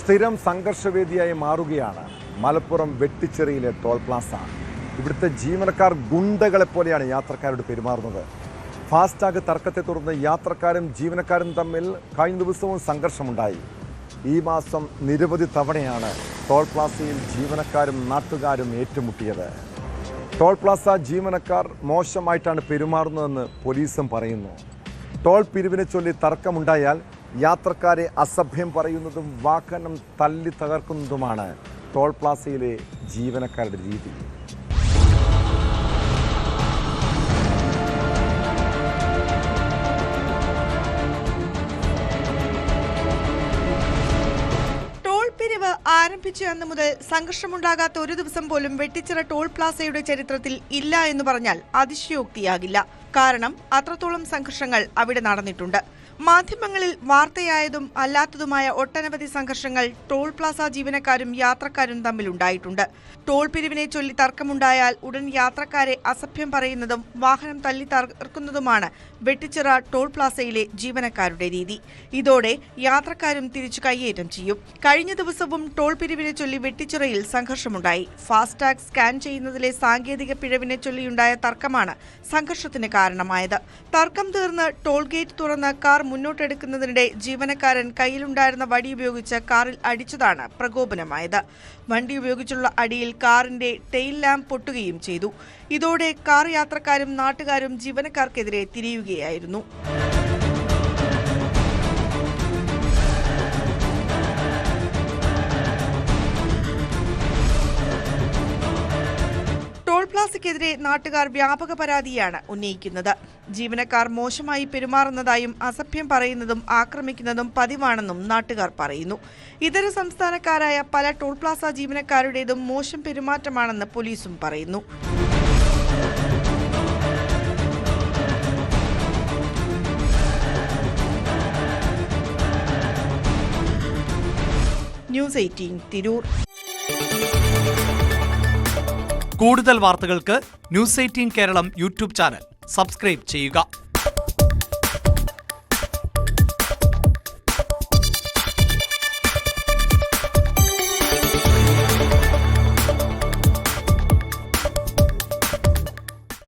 സ്ഥിരം സംഘർഷവേദിയായി മാറുകയാണ് Malappuram വെട്ടിച്ചിറയിലെ toll Plaza. ഇവിടുത്തെ ജീവനക്കാർ ഗുണ്ടകളെ പോലെയാണ് യാത്രക്കാരോട് പെരുമാറുന്നത്. ഫാസ്ടാഗ് തർക്കത്തെ തുടർന്ന് യാത്രക്കാരും ജീവനക്കാരും തമ്മിൽ കഴിഞ്ഞ ദിവസവും സംഘർഷമുണ്ടായി. ഈ മാസം നിരവധി തവണയാണ് ടോൾ പ്ലാസയിൽ ജീവനക്കാരും നാട്ടുകാരും ഏറ്റുമുട്ടിയത്. ടോൾ പ്ലാസ ജീവനക്കാർ മോശമായിട്ടാണ് പെരുമാറുന്നതെന്ന് പോലീസും പറയുന്നു. ടോൾ പിരിവിനെ ചൊല്ലി തർക്കമുണ്ടായാൽ യാത്രക്കാരെ അസഭ്യം പറയുന്നതും വാഹനം തല്ലി തകർക്കുന്നതുമാണ് ടോൾ പ്ലാസയിലെ ജീവനക്കാരുടെ രീതി. പിരിവ് ആരംഭിച്ച അന്ന് മുതൽ സംഘർഷമുണ്ടാകാത്ത ഒരു ദിവസം പോലും വെട്ടിച്ചിറ ടോൾ പ്ലാസയുടെ ചരിത്രത്തിൽ ഇല്ല എന്ന് പറഞ്ഞാൽ അതിശയോക്തിയാകില്ല. കാരണം അത്രത്തോളം സംഘർഷങ്ങൾ അവിടെ നടന്നിട്ടുണ്ട്. മാധ്യമങ്ങളിൽ വാർത്തയായതും അല്ലാത്തതുമായ ഒട്ടനവധി സംഘർഷങ്ങൾ ടോൾ പ്ലാസ ജീവനക്കാരും യാത്രക്കാരും തമ്മിലുണ്ടായിട്ടുണ്ട്. ടോൾ പിരിവിനെ ചൊല്ലി തർക്കമുണ്ടായാൽ ഉടൻ യാത്രക്കാരെ അസഭ്യം പറയുന്നതും വാഹനം തല്ലി തകർക്കുന്നതുമാണ് വെട്ടിച്ചിറ ടോൾ പ്ലാസയിലെ ജീവനക്കാരുടെ രീതി. ഇതോടെ യാത്രക്കാരും തിരിച്ചു കയ്യേറ്റം ചെയ്യും. കഴിഞ്ഞ ദിവസവും ടോൾ പിരിവിനെ ചൊല്ലി വെട്ടിച്ചിറയിൽ സംഘർഷമുണ്ടായി. ഫാസ്ടാഗ് സ്കാൻ ചെയ്യുന്നതിലെ സാങ്കേതിക പിഴവിനെ ചൊല്ലിയുണ്ടായ തർക്കമാണ് സംഘർഷത്തിന് കാരണമായത്. തർക്കം തീർന്ന് ടോൾ ഗേറ്റ് തുറന്ന് കാർ മുന്നോട്ടെടുക്കുന്നതിനിടെ ജീവനക്കാരൻ കയ്യിലുണ്ടായിരുന്ന വടി ഉപയോഗിച്ച് കാറിൽ അടിച്ചതാണ് പ്രകോപനമായത്. വണ്ടി ഉപയോഗിച്ചുള്ള അടിയിൽ കാറിന്റെ ടെയിൽ ലാമ്പ് പൊട്ടുകയും ചെയ്തു. ഇതോടെ കാർ യാത്രക്കാരും നാട്ടുകാരും ജീവനക്കാർക്കെതിരെ തിരിയുകയായിരുന്നു. ടോൾ പ്ലാസയ്ക്കെതിരെ നാട്ടുകാർ വ്യാപക പരാതിയാണ് ഉന്നയിക്കുന്നത്. ജീവനക്കാർ മോശമായി പെരുമാറുന്നതായും അസഭ്യം പറയുന്നതും ആക്രമിക്കുന്നതും പതിവാണെന്നും നാട്ടുകാർ പറയുന്നു. ഇതര സംസ്ഥാനക്കാരായ പല ടോൾ പ്ലാസ ജീവനക്കാരുടേതും മോശം പെരുമാറ്റമാണെന്ന് പോലീസും പറയുന്നു. ന്യൂസ് 18 തിരൂർ. കൂടുതൽ വാർത്തകൾക്ക് news 18 Keralam YouTube channel subscribe ചെയ്യുക.